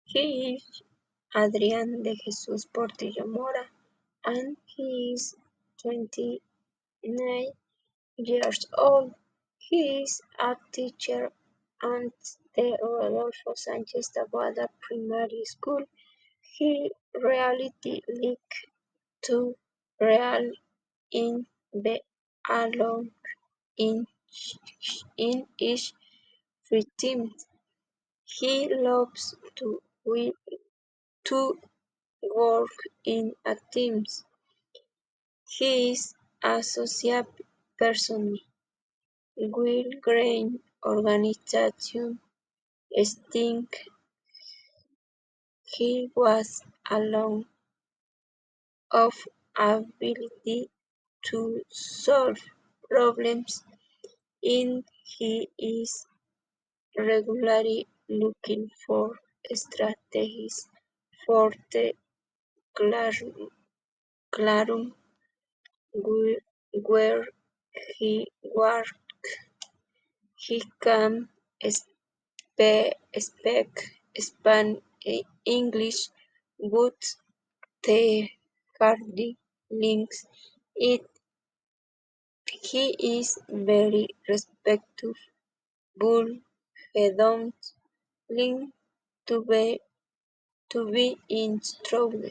He is Adrián de Jesús Portillo Mora, and he is 29 years old. He is a teacher at the Rodolfo Sánchez Taboada Primary School. He reality league to Real in the alone in each free team. He loves to work in a team. He is a social person. Will Grain organization think he was alone of ability to solve problems and he is regularly looking for strategies for the classroom where he works. He can speak English with the hardly links it. He is very respectful. He don't like to be in trouble.